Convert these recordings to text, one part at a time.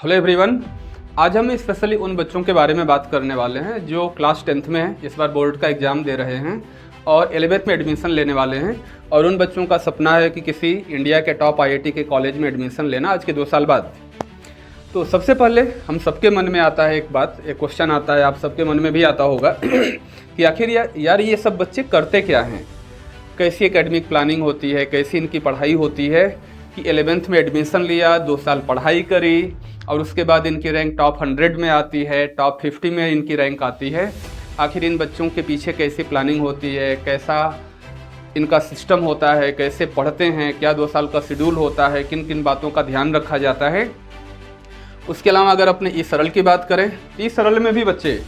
Hello everyone. आज हम specially उन बच्चों के बारे में बात करने वाले हैं जो क्लास 10th में हैं, इस बार बोर्ड का एग्ज़ाम दे रहे हैं और 11th में एडमिशन लेने वाले हैं। और उन बच्चों का सपना है कि किसी इंडिया के टॉप आईआईटी के कॉलेज में एडमिशन लेना आज के 2 साल बाद। तो सबसे पहले हम सबके मन में आता है एक क्वेश्चन आता है, आप सबके मन में भी आता होगा कि आखिर यार ये सब बच्चे करते क्या हैं, कैसी एकेडमिक प्लानिंग होती है, कैसी इनकी पढ़ाई होती है कि 11th में एडमिशन लिया, 2 साल पढ़ाई करी और उसके बाद इनकी रैंक टॉप 100 में आती है, टॉप 50 में इनकी रैंक आती है। आखिर इन बच्चों के पीछे कैसी प्लानिंग होती है, कैसा इनका सिस्टम होता है, कैसे पढ़ते हैं, क्या 2 साल का शेड्यूल होता है, किन किन बातों का ध्यान रखा जाता है। उसके अलावा अगर अपने ई सरल की बात करें, ई सरल में भी बच्चे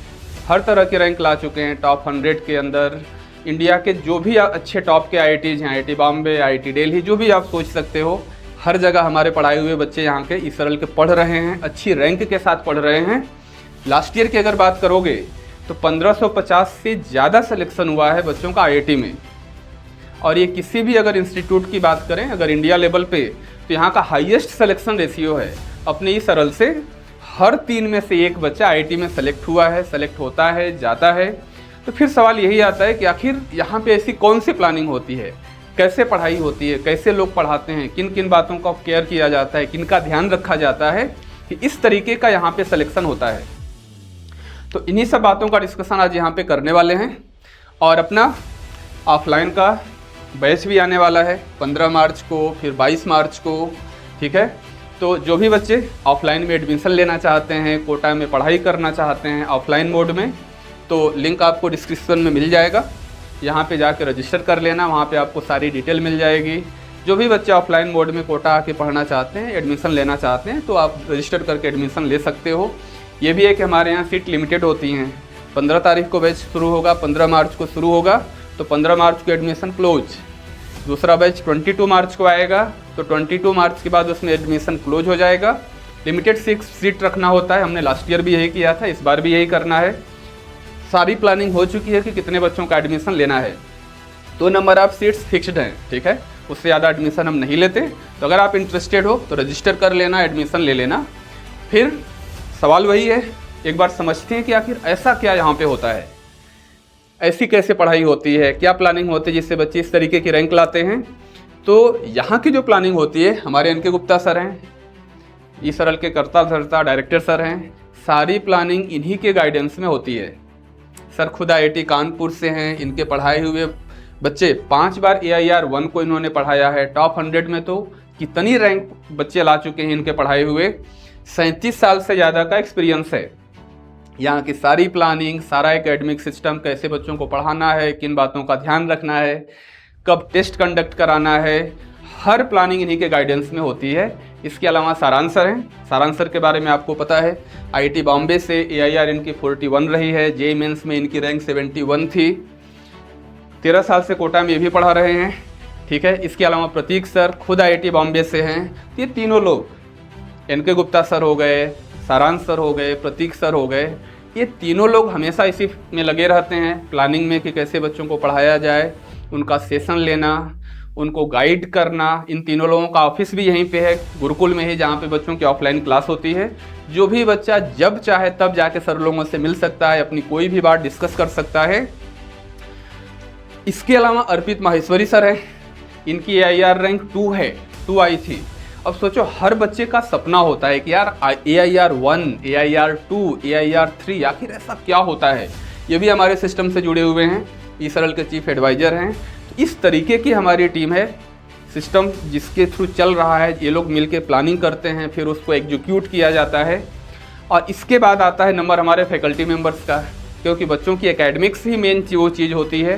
हर तरह के रैंक ला चुके हैं। टॉप 100 के अंदर इंडिया के जो भी अच्छे टॉप के आईआईटीज़ हैं, आईआईटी बॉम्बे, आईआईटी दिल्ली, जो भी आप सोच सकते हो, हर जगह हमारे पढ़ाए हुए बच्चे यहाँ के ई सरल के पढ़ रहे हैं, अच्छी रैंक के साथ पढ़ रहे हैं। लास्ट ईयर की अगर बात करोगे तो 1550 से ज़्यादा सिलेक्शन हुआ है बच्चों का आईआईटी में। और ये किसी भी अगर इंस्टीट्यूट की बात करें, अगर इंडिया लेवल पे, तो यहाँ का हाईएस्ट सिलेक्शन रेशियो है। अपने ई सरल से हर 3 में से 1 बच्चा आईआईटी में सेलेक्ट हुआ है, सेलेक्ट होता है, जाता है। तो फिर सवाल यही आता है कि आखिर यहाँ पे ऐसी कौन सी प्लानिंग होती है, कैसे पढ़ाई होती है, कैसे लोग पढ़ाते हैं, किन किन बातों का केयर किया जाता है, किन का ध्यान रखा जाता है कि इस तरीके का यहाँ पे सिलेक्शन होता है। तो इन्हीं सब बातों का डिस्कशन आज यहाँ पे करने वाले हैं। और अपना ऑफलाइन का बैच भी आने वाला है 15 मार्च को, फिर 22 मार्च को, ठीक है। तो जो भी बच्चे ऑफलाइन में एडमिशन लेना चाहते हैं, कोटा में पढ़ाई करना चाहते हैं ऑफलाइन मोड में, तो लिंक आपको डिस्क्रिप्शन में मिल जाएगा, यहाँ पे जाकर रजिस्टर कर लेना, वहाँ पे आपको सारी डिटेल मिल जाएगी। जो भी बच्चे ऑफलाइन मोड में कोटा आके पढ़ना चाहते हैं, एडमिशन लेना चाहते हैं, तो आप रजिस्टर करके एडमिशन ले सकते हो। ये भी है कि हमारे यहाँ सीट लिमिटेड होती हैं। 15 तारीख को बैच शुरू होगा, 15 मार्च को शुरू होगा, तो 15 मार्च को एडमिशन क्लोज। दूसरा बैच 22 मार्च को आएगा, तो 22 मार्च के बाद उसमें एडमिशन क्लोज हो जाएगा। लिमिटेड सीट रखना होता है, हमने लास्ट ईयर भी यही किया था, इस बार भी यही करना है। सारी प्लानिंग हो चुकी है कि कितने बच्चों का एडमिशन लेना है। 2 नंबर ऑफ सीट्स फिक्स्ड हैं, ठीक है, उससे ज़्यादा एडमिशन हम नहीं लेते। तो अगर आप इंटरेस्टेड हो तो रजिस्टर कर लेना, एडमिशन ले लेना। फिर सवाल वही है, एक बार समझते हैं कि आखिर ऐसा क्या यहाँ पे होता है, ऐसी कैसे पढ़ाई होती है, क्या प्लानिंग होती है जिससे बच्चे इस तरीके की रैंक लाते हैं। तो यहाँ की जो प्लानिंग होती है, हमारे एन के गुप्ता सर हैं, ई सरल के कर्ता धर्ता डायरेक्टर सर हैं, सारी प्लानिंग इन्हीं के गाइडेंस में होती है। सर खुद आईआईटी कानपुर से हैं, इनके पढ़ाए हुए बच्चे 5 बार AIR 1 को इन्होंने पढ़ाया है। टॉप 100 में तो कितनी रैंक बच्चे ला चुके हैं इनके पढ़ाए हुए, 37 साल से ज़्यादा का एक्सपीरियंस है। यहाँ की सारी प्लानिंग, सारा एकेडमिक सिस्टम, कैसे बच्चों को पढ़ाना है, किन बातों का ध्यान रखना है, कब टेस्ट कंडक्ट कराना है, हर प्लानिंग इन्हीं के गाइडेंस में होती है। इसके अलावा सारांश सर हैं, सारांश सर के बारे में आपको पता है, आईआईटी बॉम्बे से AIR इनकी 41 रही है, जेईई मेंस में इनकी रैंक 71 थी। 13 साल से कोटा में ये भी पढ़ा रहे हैं, ठीक है। इसके अलावा प्रतीक सर खुद आईआईटी बॉम्बे से हैं। ये तीनों लोग, एनके गुप्ता सर हो गए, सारांश सर हो गए, प्रतीक सर हो गए, ये तीनों लोग हमेशा इसी में लगे रहते हैं प्लानिंग में कि कैसे बच्चों को पढ़ाया जाए, उनका सेशन लेना, उनको गाइड करना। इन तीनों लोगों का ऑफिस भी यहीं पे है, गुरुकुल में ही, जहाँ पे बच्चों की ऑफलाइन क्लास होती है। जो भी बच्चा जब चाहे तब जाके सर लोगों से मिल सकता है, अपनी कोई भी बात डिस्कस कर सकता है। इसके अलावा अर्पित माहेश्वरी सर हैं, इनकी AIR रैंक 2 है, 2 आई थी। अब सोचो, हर बच्चे का सपना होता है कि यार AIR 1, AIR 2, AIR 3, आखिर ऐसा क्या होता है। ये भी हमारे सिस्टम से जुड़े हुए हैं, ई सरल के चीफ एडवाइज़र हैं। इस तरीके की हमारी टीम है, सिस्टम जिसके थ्रू चल रहा है, ये लोग मिलके प्लानिंग करते हैं, फिर उसको एग्जीक्यूट किया जाता है। और इसके बाद आता है नंबर हमारे फैकल्टी मेंबर्स का, क्योंकि बच्चों की एकेडमिक्स ही मेन वो चीज़ होती है,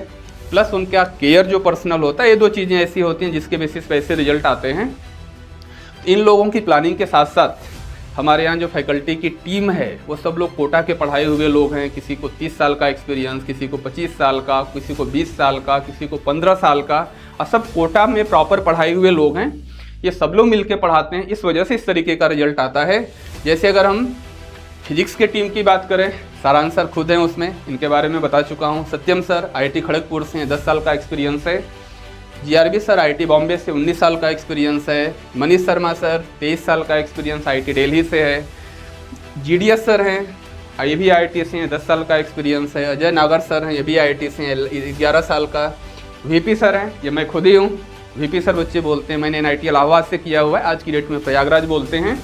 प्लस उनका केयर जो पर्सनल होता है। ये 2 चीज़ें ऐसी होती हैं जिसके बेसिस पे ऐसे रिजल्ट आते हैं। इन लोगों की प्लानिंग के साथ साथ हमारे यहाँ जो फैकल्टी की टीम है, वो सब लोग कोटा के पढ़ाए हुए लोग हैं। किसी को 30 साल का एक्सपीरियंस, किसी को 25 साल का, किसी को 20 साल का, किसी को 15 साल का, और सब कोटा में प्रॉपर पढ़ाए हुए लोग हैं। ये सब लोग मिलके पढ़ाते हैं, इस वजह से इस तरीके का रिजल्ट आता है। जैसे अगर हम फिजिक्स के टीम की बात करें, सारांश सर खुद हैं उसमें, इनके बारे में बता चुका हूँ। सत्यम सर आईआईटी खड़गपुर से हैं, 10 साल का एक्सपीरियंस है। GRB सर आईआईटी बॉम्बे से 19 साल का एक्सपीरियंस है। मनीष शर्मा सर 23 साल का एक्सपीरियंस आईआईटी दिल्ली से है। GDS सर हैं, ये भी IIT से हैं, 10 साल का एक्सपीरियंस है। अजय नागर सर हैं, ये भी IIT से हैं, 11 साल का। VP सर हैं, ये मैं खुद ही हूँ। VP सर बच्चे बोलते हैं, मैंने NIT इलाहाबाद से किया हुआ है, आज की डेट में प्रयागराज बोलते हैं।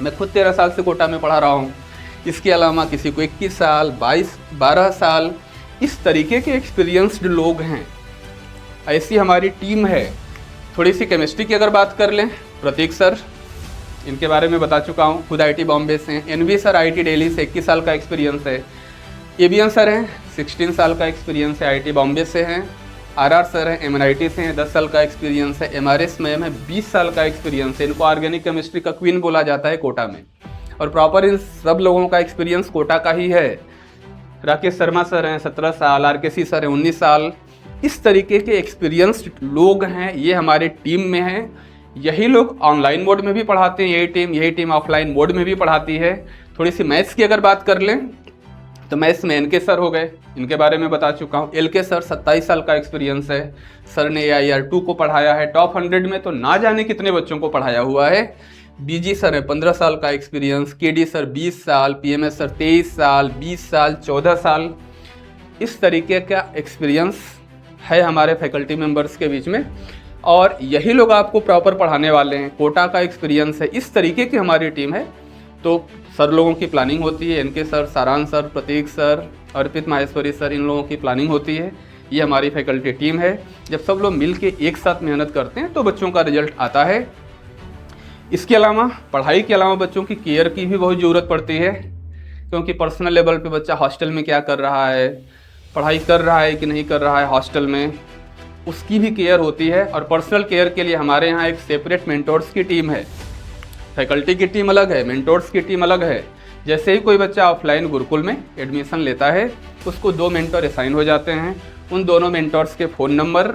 मैं खुद 13 साल से कोटा में पढ़ा रहा हूँ। इसके अलावा किसी को 21 साल, 12 साल, इस तरीके के एक्सपीरियंस्ड लोग हैं। ऐसी हमारी टीम है। थोड़ी सी केमिस्ट्री की अगर बात कर लें, प्रतीक सर, इनके बारे में बता चुका हूँ, खुद IIT बॉम्बे से हैं। NV सर IIT दिल्ली से, 21 साल का एक्सपीरियंस है। ABN सर हैं, 16 साल का एक्सपीरियंस है, IIT बॉम्बे से हैं। RR सर हैं, MNIT से हैं, 10 साल का एक्सपीरियंस है। MRS मैम है, 20 साल का एक्सपीरियंस है। इनको ऑर्गेनिक केमिस्ट्री का क्वीन बोला जाता है कोटा में, और प्रॉपर इन सब लोगों का एक्सपीरियंस कोटा का ही है। राकेश शर्मा सर हैं, 17 साल। RKC सर हैं, 19 साल। इस तरीके के एक्सपीरियंस्ड लोग हैं, ये हमारे टीम में हैं। यही लोग ऑनलाइन मोड में भी पढ़ाते हैं, यही टीम ऑफलाइन मोड में भी पढ़ाती है। थोड़ी सी मैथ्स की अगर बात कर लें तो मैथ्स में NK सर हो गए, इनके बारे में बता चुका हूँ। LK सर, 27 साल का एक्सपीरियंस है। सर ने AIR2 को पढ़ाया है, टॉप 100 में तो ना जाने कितने बच्चों को पढ़ाया हुआ है। BG सर है, 15 साल का एक्सपीरियंस। KD सर 20 साल, PMS सर 23 साल, 20 साल, 14 साल। इस तरीके का एक्सपीरियंस है हमारे फैकल्टी मेंबर्स के बीच में, और यही लोग आपको प्रॉपर पढ़ाने वाले हैं। कोटा का एक्सपीरियंस है, इस तरीके की हमारी टीम है। तो सर लोगों की प्लानिंग होती है, NK सर, सारांश सर, प्रतीक सर, अर्पित माहेश्वरी सर, इन लोगों की प्लानिंग होती है। ये हमारी फैकल्टी टीम है। जब सब लोग मिल के एक साथ मेहनत करते हैं तो बच्चों का रिजल्ट आता है। इसके अलावा पढ़ाई के अलावा बच्चों की केयर की भी बहुत ज़रूरत पड़ती है, क्योंकि पर्सनल लेवल पे बच्चा हॉस्टल में क्या कर रहा है, पढ़ाई कर रहा है कि नहीं कर रहा है हॉस्टल में, उसकी भी केयर होती है। और पर्सनल केयर के लिए हमारे यहाँ एक सेपरेट मेंटोर्स की टीम है। फैकल्टी की टीम अलग है, मेंटोर्स की टीम अलग है। जैसे ही कोई बच्चा ऑफलाइन गुरुकुल में एडमिशन लेता है, उसको 2 मेंटोर असाइन हो जाते हैं। उन दोनों मेंटोर्स के फ़ोन नंबर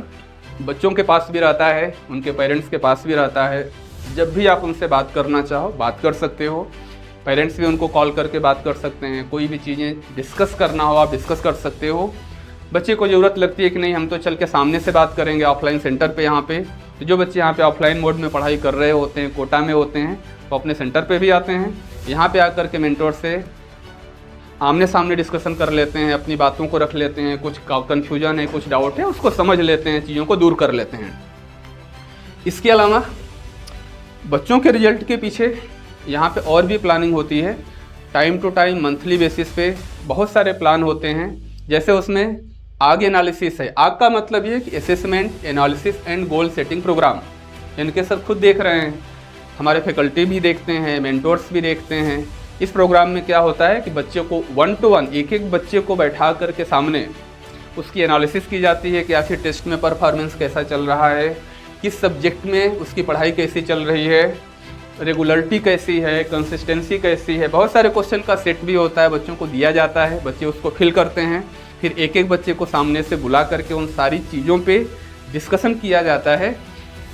बच्चों के पास भी रहता है, उनके पेरेंट्स के पास भी रहता है। जब भी आप उनसे बात करना चाहो बात कर सकते हो। पेरेंट्स भी उनको कॉल करके बात कर सकते हैं। कोई भी चीज़ें डिस्कस करना हो आप डिस्कस कर सकते हो। बच्चे को ज़रूरत लगती है कि नहीं हम तो चल के सामने से बात करेंगे ऑफलाइन सेंटर पे यहाँ पे, तो जो बच्चे यहाँ पे ऑफलाइन मोड में पढ़ाई कर रहे होते हैं, कोटा में होते हैं, तो अपने सेंटर पे भी आते हैं। यहाँ पे आकर के मेंटोर से आमने सामने डिस्कशन कर लेते हैं, अपनी बातों को रख लेते हैं। कुछ कन्फ्यूजन है, कुछ डाउट है, उसको समझ लेते हैं, चीज़ों को दूर कर लेते हैं। इसके अलावा बच्चों के रिजल्ट के पीछे यहाँ पे और भी प्लानिंग होती है। Time to time monthly basis पे बहुत सारे प्लान होते हैं। जैसे उसमें आग एनालिसिस है। आग का मतलब ये है कि assessment, analysis and goal setting program. इनके सर खुद देख रहे हैं, हमारे फैकल्टी भी देखते हैं, मेंटोर्स भी देखते हैं। इस प्रोग्राम में क्या होता है कि बच्चे को 1 to 1 एक बच्चे को बैठा करके सामने उसकी एनालिसिस की जाती है कि आखिर टेस्ट में परफॉर्मेंस कैसा चल रहा है, किस सब्जेक्ट में उसकी पढ़ाई कैसी चल रही है, रेगुलरिटी कैसी है, कंसिस्टेंसी कैसी है। बहुत सारे क्वेश्चन का सेट भी होता है, बच्चों को दिया जाता है, बच्चे उसको फिल करते हैं। फिर एक बच्चे को सामने से बुला करके उन सारी चीज़ों पे डिस्कशन किया जाता है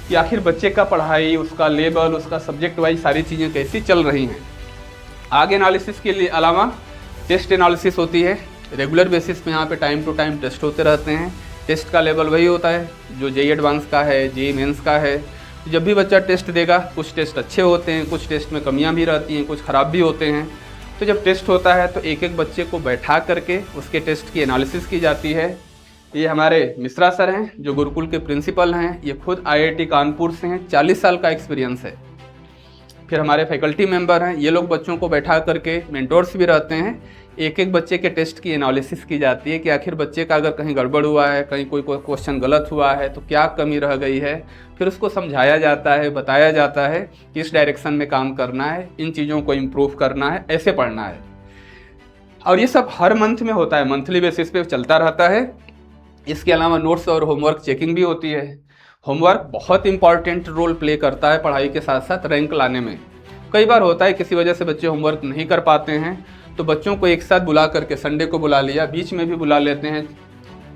कि आखिर बच्चे का पढ़ाई, उसका लेवल, उसका सब्जेक्ट वाइज सारी चीज़ें कैसी चल रही हैं। आगे एनालिसिस के लिए अलावा टेस्ट एनालिसिस होती है। रेगुलर बेसिस पे यहाँ पे टाइम टू टाइम टेस्ट होते रहते हैं। टेस्ट का लेवल वही होता है जो JEE एडवांस का है, JEE मेंस का है। जब भी बच्चा टेस्ट देगा, कुछ टेस्ट अच्छे होते हैं, कुछ टेस्ट में कमियां भी रहती हैं, कुछ ख़राब भी होते हैं। तो जब टेस्ट होता है तो एक बच्चे को बैठा करके उसके टेस्ट की एनालिसिस की जाती है। ये हमारे मिश्रा सर हैं जो गुरुकुल के प्रिंसिपल हैं, ये खुद IIT कानपुर से हैं, 40 साल का एक्सपीरियंस है। फिर हमारे फैकल्टी मेंबर हैं, ये लोग बच्चों को बैठा करके, मेंटोर्स भी रहते हैं, एक बच्चे के टेस्ट की एनालिसिस की जाती है कि आखिर बच्चे का अगर कहीं गड़बड़ हुआ है, कहीं कोई क्वेश्चन गलत हुआ है तो क्या कमी रह गई है। फिर उसको समझाया जाता है, बताया जाता है कि इस डायरेक्शन में काम करना है, इन चीज़ों को इम्प्रूव करना है, ऐसे पढ़ना है। और ये सब हर मंथ में होता है, मंथली बेसिस पे चलता रहता है। इसके अलावा नोट्स और होमवर्क चेकिंग भी होती है। होमवर्क बहुत इंपॉर्टेंट रोल प्ले करता है पढ़ाई के साथ साथ रैंक लाने में। कई बार होता है किसी वजह से बच्चे होमवर्क नहीं कर पाते हैं, तो बच्चों को एक साथ बुला करके, संडे को बुला लिया, बीच में भी बुला लेते हैं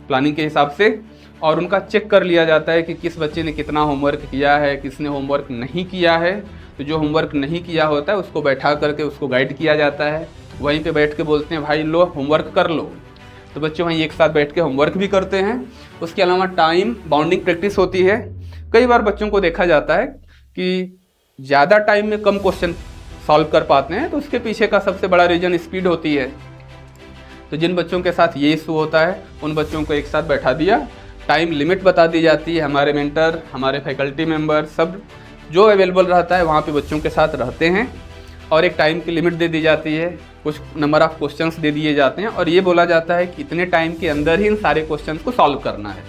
प्लानिंग के हिसाब से, और उनका चेक कर लिया जाता है कि किस बच्चे ने कितना होमवर्क किया है, किसने होमवर्क नहीं किया है। तो जो होमवर्क नहीं किया होता है उसको बैठा करके उसको गाइड किया जाता है। वहीं पे बैठ के बोलते हैं भाई लो होमवर्क कर लो, तो बच्चे वहीं एक साथ बैठ के होमवर्क भी करते हैं। उसके अलावा टाइम बाउंडिंग प्रैक्टिस होती है। कई बार बच्चों को देखा जाता है कि ज़्यादा टाइम में कम क्वेश्चन सॉल्व कर पाते हैं, तो उसके पीछे का सबसे बड़ा रीज़न स्पीड होती है। तो जिन बच्चों के साथ ये इशू होता है उन बच्चों को एक साथ बैठा दिया, टाइम लिमिट बता दी जाती है, हमारे मेंटर, हमारे फैकल्टी मेंबर सब जो अवेलेबल रहता है वहाँ पे बच्चों के साथ रहते हैं, और एक टाइम की लिमिट दे दी जाती है, कुछ नंबर ऑफ़ क्वेश्चंस दे दिए जाते हैं, और ये बोला जाता है कि इतने टाइम के अंदर ही इन सारे क्वेश्चंस को सॉल्व करना है।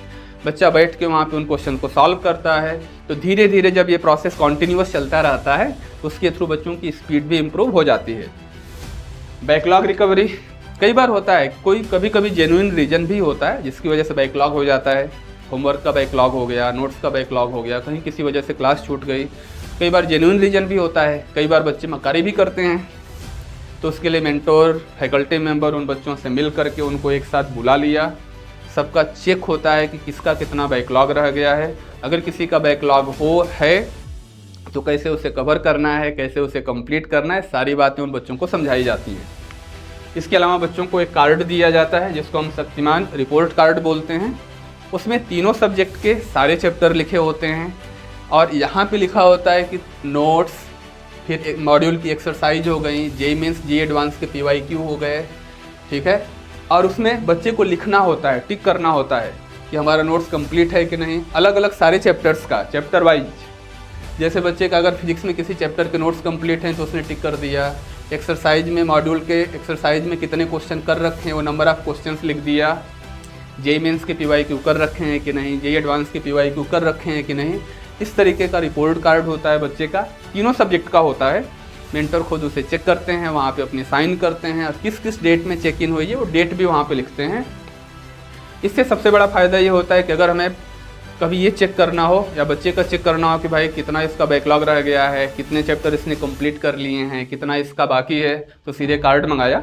बच्चा बैठ के वहाँ पे उन क्वेश्चन को सॉल्व करता है। तो धीरे धीरे जब ये प्रोसेस कॉन्टीन्यूअस चलता रहता है तो उसके थ्रू बच्चों की स्पीड भी इम्प्रूव हो जाती है। बैकलॉग रिकवरी कई बार होता है, कोई कभी कभी जेन्युइन रीज़न भी होता है जिसकी वजह से बैकलॉग हो जाता है। होमवर्क का बैकलॉग हो गया, नोट्स का बैकलॉग हो गया, कहीं किसी वजह से क्लास छूट गई। कई बार जेन्युइन रीज़न भी होता है, कई बार बच्चे मक्कारी भी करते हैं। तो उसके लिए मेंटोर, फैकल्टी मेंबर उन बच्चों से मिल करके उनको एक साथ बुला लिया, सबका चेक होता है कि किसका कितना बैकलॉग रह गया है। अगर किसी का बैकलॉग है तो कैसे उसे कवर करना है, कैसे उसे कंप्लीट करना है, सारी बातें उन बच्चों को समझाई जाती हैं। इसके अलावा बच्चों को एक कार्ड दिया जाता है जिसको हम शक्तिमान रिपोर्ट कार्ड बोलते हैं। उसमें तीनों सब्जेक्ट के सारे चैप्टर लिखे होते हैं, और यहाँ पे लिखा होता है कि नोट्स, फिर एक मॉड्यूल की एक्सरसाइज हो गई, जेईई मेंस, जेईई एडवांस के PYQ हो गए, ठीक है। और उसमें बच्चे को लिखना होता है, टिक करना होता है कि हमारा नोट्स कंप्लीट है कि नहीं, अलग अलग सारे चैप्टर्स का, चैप्टर वाइज। जैसे बच्चे का अगर फिजिक्स में किसी चैप्टर के नोट्स कंप्लीट हैं तो उसने टिक कर दिया। एक्सरसाइज में, मॉड्यूल के एक्सरसाइज में कितने क्वेश्चन कर रखे हैं वो नंबर ऑफ़ क्वेश्चंस लिख दिया। जेईई मेंस के PYQ कर रखे हैं कि नहीं, जेईई एडवांस के PYQ कर रखे हैं कि नहीं, इस तरीके का रिपोर्ट कार्ड होता है बच्चे का, तीनों सब्जेक्ट का होता है। मेंटर खुद उसे चेक करते हैं, वहाँ पे अपनी साइन करते हैं, और किस किस डेट में चेक इन हुई है वो डेट भी वहाँ पे लिखते हैं। इससे सबसे बड़ा फ़ायदा ये होता है कि अगर हमें कभी ये चेक करना हो या बच्चे का चेक करना हो कि भाई कितना इसका बैकलॉग रह गया है, कितने चैप्टर इसने कंप्लीट कर लिए हैं, कितना इसका बाकी है, तो सीधे कार्ड मंगाया,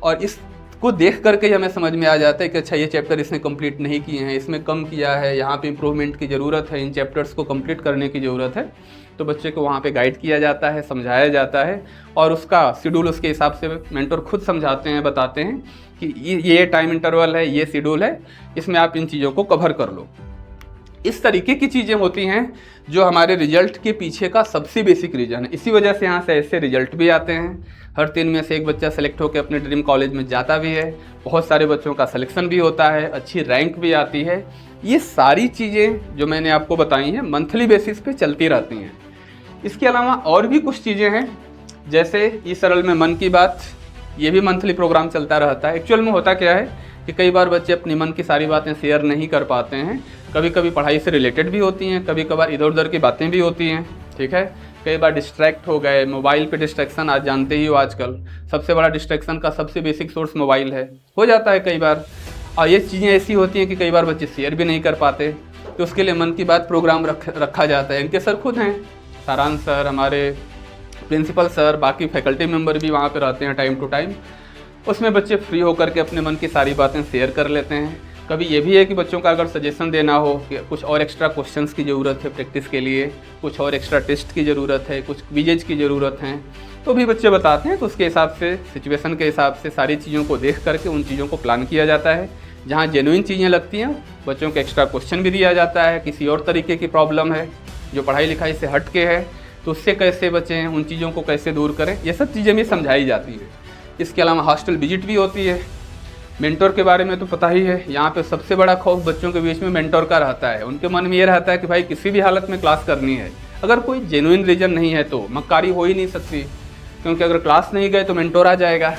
और इसको देख करके हमें समझ में आ जाता है कि अच्छा ये चैप्टर इसने कंप्लीट नहीं किए हैं, इसमें कम किया है, यहाँ पे इम्प्रूवमेंट की ज़रूरत है, इन चैप्टर्स को कंप्लीट करने की ज़रूरत है। तो बच्चे को वहाँ पे गाइड किया जाता है, समझाया जाता है, और उसका शेड्यूल उसके हिसाब से मेंटर खुद समझाते हैं, बताते हैं कि ये टाइम इंटरवल है, ये शेड्यूल है, इसमें आप इन चीज़ों को कवर कर लो। इस तरीके की चीज़ें होती हैं जो हमारे रिजल्ट के पीछे का सबसे बेसिक रीज़न है। इसी वजह से यहाँ से ऐसे रिजल्ट भी आते हैं। हर 3 में से एक बच्चा सेलेक्ट होकर अपने ड्रीम कॉलेज में जाता भी है, बहुत सारे बच्चों का सिलेक्शन भी होता है, अच्छी रैंक भी आती है। ये सारी चीज़ें जो मैंने आपको बताई हैं मंथली बेसिस पे चलती रहती हैं। इसके अलावा और भी कुछ चीज़ें हैं, जैसे ई सरल में मन की बात, ये भी मंथली प्रोग्राम चलता रहता है। एक्चुअल में होता क्या है कि कई बार बच्चे अपनी मन की सारी बातें शेयर नहीं कर पाते हैं, कभी कभी पढ़ाई से रिलेटेड भी होती हैं, कभी कभार इधर उधर की बातें भी होती हैं, ठीक है। कई बार डिस्ट्रैक्ट हो गए, मोबाइल पे डिस्ट्रैक्शन आज जानते ही हो, आजकल सबसे बड़ा डिस्ट्रैक्शन का सबसे बेसिक सोर्स मोबाइल है, हो जाता है कई बार। और ये चीज़ें ऐसी होती हैं कि कई बार बच्चे शेयर भी नहीं कर पाते, तो उसके लिए मन की बात प्रोग्राम रखा जाता है। इनके सर खुद हैं, सारांश सर, हमारे प्रिंसिपल सर, बाकी फैकल्टी मेंबर भी वहाँ पे रहते हैं टाइम टू टाइम। उसमें बच्चे फ्री होकर के अपने मन की सारी बातें शेयर कर लेते हैं। कभी ये भी है कि बच्चों का अगर सजेशन देना हो कि कुछ और एक्स्ट्रा क्वेश्चंस की ज़रूरत है प्रैक्टिस के लिए, कुछ और एक्स्ट्रा टेस्ट की ज़रूरत है, कुछ क्विजेज की ज़रूरत है, तो भी बच्चे बताते हैं। तो उसके हिसाब से, सिचुएशन के हिसाब से सारी चीज़ों को देख करके उन चीज़ों को प्लान किया जाता है। जहाँ जेन्युइन चीज़ें लगती हैं बच्चों को एक्स्ट्रा क्वेश्चन भी दिया जाता है। किसी और तरीके की प्रॉब्लम है जो पढ़ाई लिखाई से हट के है, तो उससे कैसे बचें, उन चीज़ों को कैसे दूर करें, ये सब चीज़ें भी समझाई जाती है। इसके अलावा हॉस्टल विजिट भी होती है। मेंटोर के बारे में तो पता ही है, यहाँ पे सबसे बड़ा खौफ बच्चों के बीच में मेंटोर का रहता है। उनके मन में ये रहता है कि भाई किसी भी हालत में क्लास करनी है, अगर कोई जेन्युइन रीज़न नहीं है तो मक्कारी हो ही नहीं सकती, क्योंकि अगर क्लास नहीं गए तो मेंटोर आ जाएगा।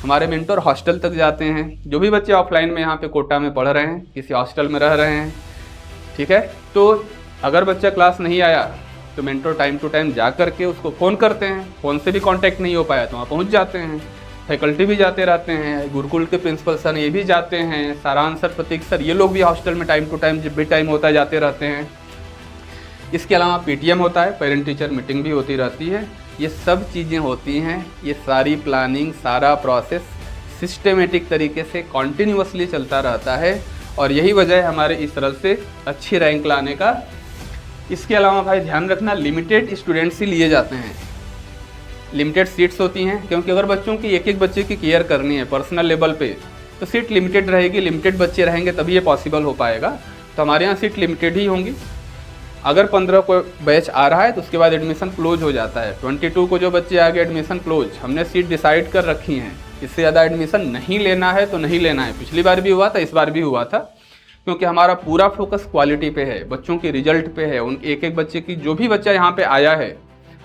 हमारे मेंटोर हॉस्टल तक जाते हैं, जो भी बच्चे ऑफलाइन में यहाँ पे कोटा में पढ़ रहे हैं, किसी हॉस्टल में रह रहे हैं, ठीक है, तो अगर बच्चा क्लास नहीं आया तो मेंटोर टाइम टू टाइम जा करके उसको फ़ोन करते हैं। फ़ोन से भी कांटेक्ट नहीं हो पाया तो वहाँ पहुँच जाते हैं। फैकल्टी भी जाते रहते हैं, गुरुकुल के प्रिंसिपल सर ये भी जाते हैं, सारांश सर, प्रतीक सर, ये लोग भी हॉस्टल में टाइम टू टाइम जब भी टाइम होता है जाते रहते हैं। इसके अलावा PTM होता है, पेरेंट टीचर मीटिंग भी होती रहती है। ये सब चीज़ें होती हैं, ये सारी प्लानिंग, सारा प्रोसेस सिस्टमेटिक तरीके से कॉन्टीन्यूअसली चलता रहता है, और यही वजह है हमारे इस तरह से अच्छी रैंक लाने का। इसके अलावा भाई ध्यान रखना, लिमिटेड स्टूडेंट्स ही लिए जाते हैं, लिमिटेड सीट्स होती हैं, क्योंकि अगर बच्चों की एक एक बच्चे की केयर करनी है पर्सनल लेवल पे तो सीट लिमिटेड रहेगी, लिमिटेड बच्चे रहेंगे तभी ये पॉसिबल हो पाएगा। तो हमारे यहाँ सीट लिमिटेड ही होंगी, अगर 15 को बैच आ रहा है तो उसके बाद एडमिशन क्लोज हो जाता है। 22 को जो बच्चे आ गए एडमिशन क्लोज, हमने सीट डिसाइड कर रखी हैं, इससे ज़्यादा एडमिशन नहीं लेना है तो नहीं लेना है। पिछली बार भी हुआ था, इस बार भी हुआ था, क्योंकि हमारा पूरा फोकस क्वालिटी पे है, बच्चों के रिजल्ट पे है। उन एक एक बच्चे की, जो भी बच्चा यहाँ पे आया है,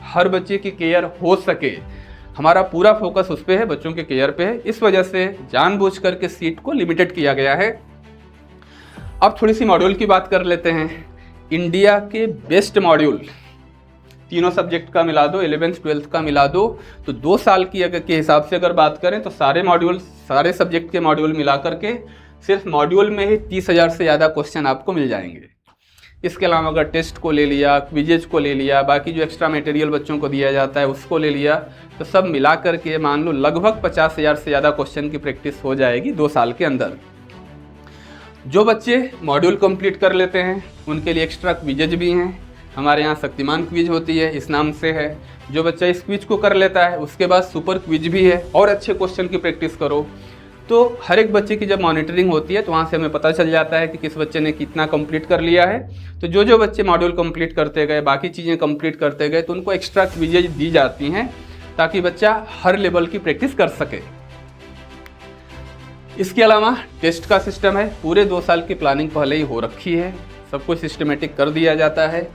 हर बच्चे की केयर हो सके, हमारा पूरा फोकस उस पे है, बच्चों के केयर पे है। इस वजह से जानबूझ करके सीट को लिमिटेड किया गया है। अब थोड़ी सी मॉड्यूल की बात कर लेते हैं। इंडिया के बेस्ट मॉड्यूल, तीनों सब्जेक्ट का मिला दो, 11th 12th का मिला दो, तो 2 साल की अगर के हिसाब से अगर बात करें तो सारे मॉड्यूल, सारे सब्जेक्ट के मॉड्यूल मिला करके सिर्फ मॉड्यूल में ही 30,000 से ज़्यादा क्वेश्चन आपको मिल जाएंगे। इसके अलावा अगर टेस्ट को ले लिया, क्विजेज को ले लिया, बाकी जो एक्स्ट्रा मटेरियल बच्चों को दिया जाता है उसको ले लिया, तो सब मिला करके मान लो लगभग 50,000 से ज़्यादा क्वेश्चन की प्रैक्टिस हो जाएगी 2 साल के अंदर। जो बच्चे मॉड्यूल कंप्लीट कर लेते हैं उनके लिए एक्स्ट्रा क्विजेज भी हैं। हमारे यहाँ शक्तिमान क्विज होती है, इस नाम से है। जो बच्चा इस क्विज को कर लेता है उसके बाद सुपर क्विज भी है, और अच्छे क्वेश्चन की प्रैक्टिस करो। तो हर एक बच्चे की जब मॉनिटरिंग होती है तो वहाँ से हमें पता चल जाता है कि किस बच्चे ने कितना कंप्लीट कर लिया है। तो जो जो बच्चे मॉड्यूल कंप्लीट करते गए, बाकी चीज़ें कंप्लीट करते गए, तो उनको एक्स्ट्रा क्विजेज दी जाती हैं ताकि बच्चा हर लेवल की प्रैक्टिस कर सके। इसके अलावा टेस्ट का सिस्टम है, पूरे 2 साल की प्लानिंग पहले ही हो रखी है, सब कुछ सिस्टमेटिक कर दिया जाता है।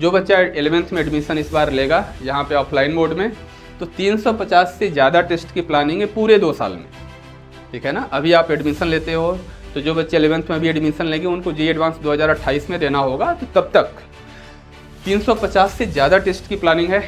जो बच्चा 11th में एडमिशन इस बार लेगा यहाँ पे ऑफलाइन मोड में, तो 350 से ज़्यादा टेस्ट की प्लानिंग है पूरे 2 साल में, ठीक है ना। अभी आप एडमिशन लेते हो तो जो बच्चे 11th में भी एडमिशन लेंगे उनको जी एडवांस 2028 में देना होगा, तो तब तक 350 से ज़्यादा टेस्ट की प्लानिंग है।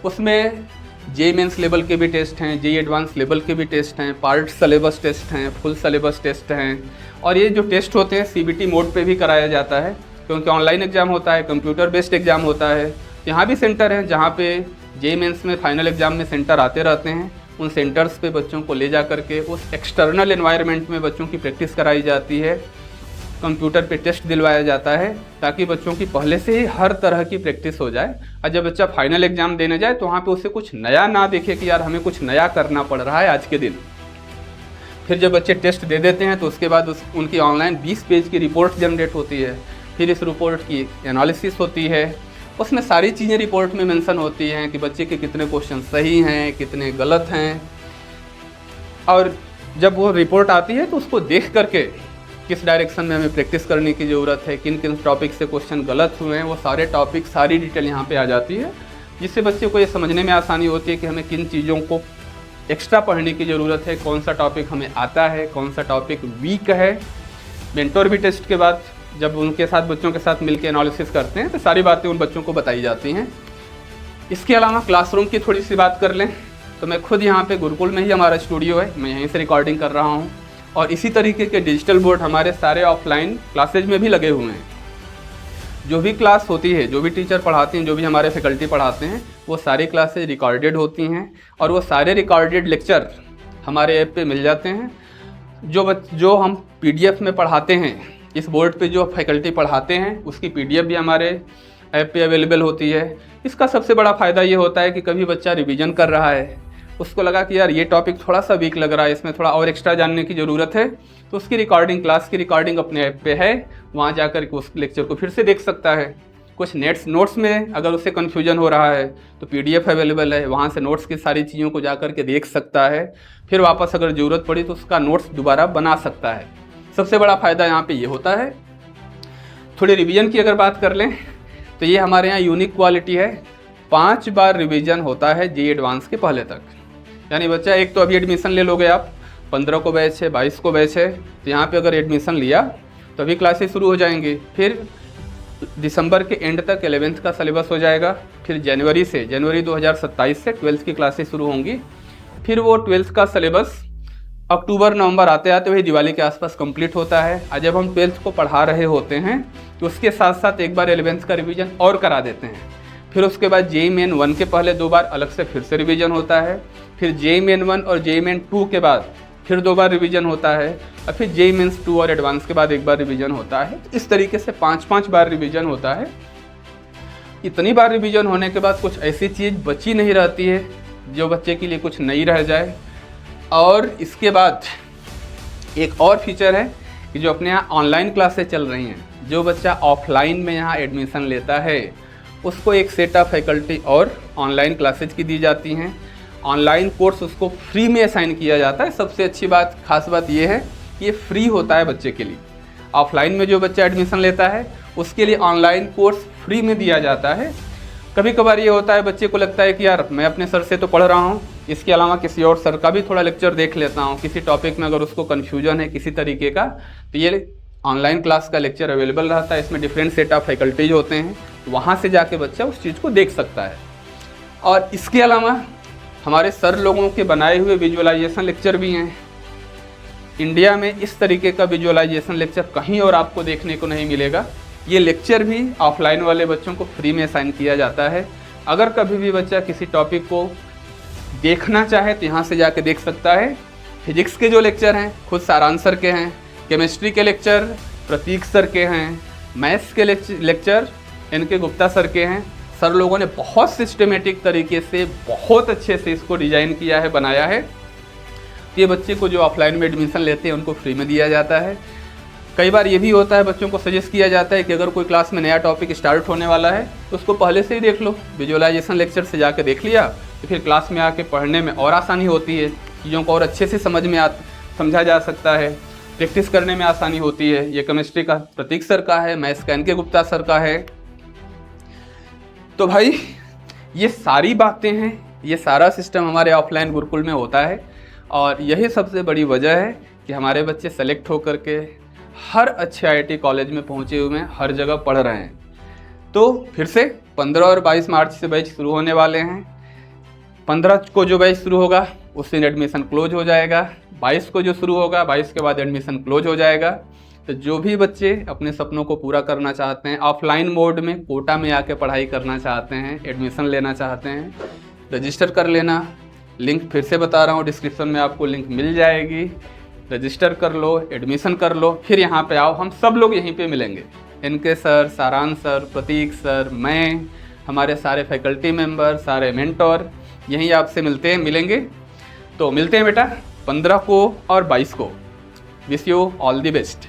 उसमें जे मेंस लेवल के भी टेस्ट हैं, जे एडवांस लेवल के भी टेस्ट हैं, पार्ट सिलेबस टेस्ट हैं, फुल सिलेबस टेस्ट हैं, और ये जो टेस्ट होते हैं सीबीटी मोड पे भी कराया जाता है, क्योंकि ऑनलाइन एग्जाम होता है, कंप्यूटर बेस्ड एग्जाम होता है। यहाँ भी सेंटर हैं जहाँ पे जे मेंस में फाइनल एग्जाम में सेंटर आते रहते हैं, उन सेंटर्स पे बच्चों को ले जा करके उस एक्सटर्नल एनवायरनमेंट में बच्चों की प्रैक्टिस कराई जाती है, कंप्यूटर पे टेस्ट दिलवाया जाता है, ताकि बच्चों की पहले से ही हर तरह की प्रैक्टिस हो जाए। और जब बच्चा फाइनल एग्जाम देने जाए तो वहाँ पे उसे कुछ नया ना देखे कि यार हमें कुछ नया करना पड़ रहा है आज के दिन। फिर जब बच्चे टेस्ट दे देते हैं तो उसके बाद उनकी ऑनलाइन 20 पेज की रिपोर्ट जनरेट होती है। फिर इस रिपोर्ट की एनालिसिस होती है, उसमें सारी चीज़ें रिपोर्ट में मेंशन होती हैं कि बच्चे के कितने क्वेश्चन सही हैं, कितने गलत हैं, और जब वो रिपोर्ट आती है तो उसको देख करके किस डायरेक्शन में हमें प्रैक्टिस करने की ज़रूरत है, किन किन टॉपिक से क्वेश्चन गलत हुए हैं, वो सारे टॉपिक, सारी डिटेल यहाँ पे आ जाती है, जिससे बच्चे को ये समझने में आसानी होती है कि हमें किन चीज़ों को एक्स्ट्रा पढ़ने की ज़रूरत है, कौन सा टॉपिक हमें आता है, कौन सा टॉपिक वीक है। मेंटोर भी टेस्ट के बाद जब उनके साथ बच्चों के साथ मिलकर एनालिसिस करते हैं तो सारी बातें उन बच्चों को बताई जाती हैं। इसके अलावा क्लासरूम की थोड़ी सी बात कर लें तो मैं खुद यहाँ पे गुरुकुल में ही हमारा स्टूडियो है, मैं यहीं से रिकॉर्डिंग कर रहा हूँ, और इसी तरीके के डिजिटल बोर्ड हमारे सारे ऑफलाइन क्लासेज में भी लगे हुए हैं। जो भी क्लास होती है, जो भी टीचर पढ़ाते हैं, जो भी हमारे फैकल्टी पढ़ाते हैं, वो सारी क्लासेज रिकॉर्डेड होती हैं, और वो सारे रिकॉर्डेड लेक्चर हमारे ऐप पे मिल जाते हैं। जो हम PDF में पढ़ाते हैं, इस बोर्ड पे जो फैकल्टी पढ़ाते हैं उसकी PDF भी हमारे ऐप पे अवेलेबल होती है। इसका सबसे बड़ा फ़ायदा ये होता है कि कभी बच्चा रिवीजन कर रहा है, उसको लगा कि यार ये टॉपिक थोड़ा सा वीक लग रहा है, इसमें थोड़ा और एक्स्ट्रा जानने की ज़रूरत है, तो उसकी रिकॉर्डिंग, क्लास की रिकॉर्डिंग अपने ऐप पे है, वहाँ जाकर के उस लेक्चर को फिर से देख सकता है। कुछ नोट्स में अगर उसे कन्फ्यूजन हो रहा है तो PDF अवेलेबल है, वहाँ से नोट्स की सारी चीज़ों को जा कर के देख सकता है, फिर वापस अगर ज़रूरत पड़ी तो उसका नोट्स दोबारा बना सकता है। सबसे बड़ा फ़ायदा यहाँ पे ये होता है। थोड़ी रिवीजन की अगर बात कर लें तो ये हमारे यहाँ यूनिक क्वालिटी है, 5 बार रिवीजन होता है जी एडवांस के पहले तक। यानी बच्चा एक तो अभी एडमिशन ले लोगे आप, 15 को बैच है, 22 को बैच है, तो यहाँ पे अगर एडमिशन लिया तो अभी क्लासेस शुरू हो जाएंगी, फिर दिसंबर के एंड तक 11th का सिलेबस हो जाएगा, फिर जनवरी 2027 से 12th की क्लासेस शुरू होंगी, फिर वो 12th का सिलेबस अक्टूबर नवंबर आते आते वही दिवाली के आसपास कंप्लीट होता है। और जब हम 12th को पढ़ा रहे होते हैं तो उसके साथ साथ एक बार 11th का रिवीजन और करा देते हैं। फिर उसके बाद JEE Main 1 के पहले 2 बार अलग से फिर से रिवीजन होता है, फिर JEE Main 1 और JEE Main 2 के बाद फिर 2 बार रिवीजन होता है, और फिर JEE Mains 2 और एडवांस के बाद 1 बार रिवीजन होता है। इस तरीके से 5-5 बार रिवीजन होता है। इतनी बार रिवीजन होने के बाद कुछ ऐसी चीज़ बची नहीं रहती है जो बच्चे के लिए कुछ नई रह जाए। और इसके बाद एक और फीचर है कि जो अपने यहाँ ऑनलाइन क्लासेस चल रही हैं, जो बच्चा ऑफलाइन में यहाँ एडमिशन लेता है उसको एक सेट ऑफ फैकल्टी और ऑनलाइन क्लासेज की दी जाती हैं। ऑनलाइन कोर्स उसको फ्री में असाइन किया जाता है। सबसे अच्छी बात, खास बात ये है कि ये फ्री होता है बच्चे के लिए। ऑफलाइन में जो बच्चा एडमिशन लेता है उसके लिए ऑनलाइन कोर्स फ्री में दिया जाता है। कभी कभार ये होता है बच्चे को लगता है कि यार मैं अपने सर से तो पढ़ रहा हूँ, इसके अलावा किसी और सर का भी थोड़ा लेक्चर देख लेता हूँ, किसी टॉपिक में अगर उसको कन्फ्यूजन है किसी तरीके का, तो ये ऑनलाइन क्लास का लेक्चर अवेलेबल रहता है। इसमें डिफरेंट सेट ऑफ फैकल्टीज होते हैं, वहाँ से जाके बच्चा उस चीज़ को देख सकता है। और इसके अलावा हमारे सर लोगों के बनाए हुए विजुअलाइजेशन लेक्चर भी हैं। इंडिया में इस तरीके का विजुअलाइजेशन लेक्चर कहीं और आपको देखने को नहीं मिलेगा। ये लेक्चर भी ऑफलाइन वाले बच्चों को फ्री में असाइन किया जाता है। अगर कभी भी बच्चा किसी टॉपिक को देखना चाहे तो यहाँ से जाके देख सकता है। फिजिक्स के जो लेक्चर हैं खुद सारांश सर के हैं, केमिस्ट्री के लेक्चर प्रतीक सर के हैं, मैथ्स के लेक्चर इनके गुप्ता सर के हैं। सर लोगों ने बहुत सिस्टमेटिक तरीके से बहुत अच्छे से इसको डिज़ाइन किया है, बनाया है। ये बच्चे को जो ऑफलाइन में एडमिशन लेते हैं उनको फ्री में दिया जाता है। कई बार ये भी होता है बच्चों को सजेस्ट किया जाता है कि अगर कोई क्लास में नया टॉपिक स्टार्ट होने वाला है तो उसको पहले से ही देख लो। विजुअलाइजेशन लेक्चर से जाके देख लिया तो फिर क्लास में आके पढ़ने में और आसानी होती है, चीज़ों को और अच्छे से समझा जा सकता है, प्रैक्टिस करने में आसानी होती है। ये केमिस्ट्री का प्रतीक सर का है, मैथ्स का इनके गुप्ता सर का है। तो भाई ये सारी बातें हैं, ये सारा सिस्टम हमारे ऑफलाइन गुरुकुल में होता है और यही सबसे बड़ी वजह है कि हमारे बच्चे सेलेक्ट होकर के हर अच्छे आईआईटी कॉलेज में पहुंचे हुए हैं, हर जगह पढ़ रहे हैं। तो फिर से 15 और 22 मार्च से बैच शुरू होने वाले हैं। 15 को जो बैच शुरू होगा उस दिन एडमिशन क्लोज हो जाएगा। 22 को जो शुरू होगा 22 के बाद एडमिशन क्लोज हो जाएगा। तो जो भी बच्चे अपने सपनों को पूरा करना चाहते हैं, ऑफलाइन मोड में कोटा में आके पढ़ाई करना चाहते हैं, एडमिशन लेना चाहते हैं, रजिस्टर कर लेना। लिंक फिर से बता रहा हूँ, डिस्क्रिप्शन में आपको लिंक मिल जाएगी। रजिस्टर कर लो, एडमिशन कर लो, फिर यहाँ पे आओ। हम सब लोग यहीं पे मिलेंगे, इनके सर, सारांश सर, प्रतीक सर, मैं, हमारे सारे फैकल्टी मेंबर, सारे मेंटोर यहीं आपसे मिलेंगे। तो मिलते हैं बेटा 15 को और 22 को। Wish you all the best.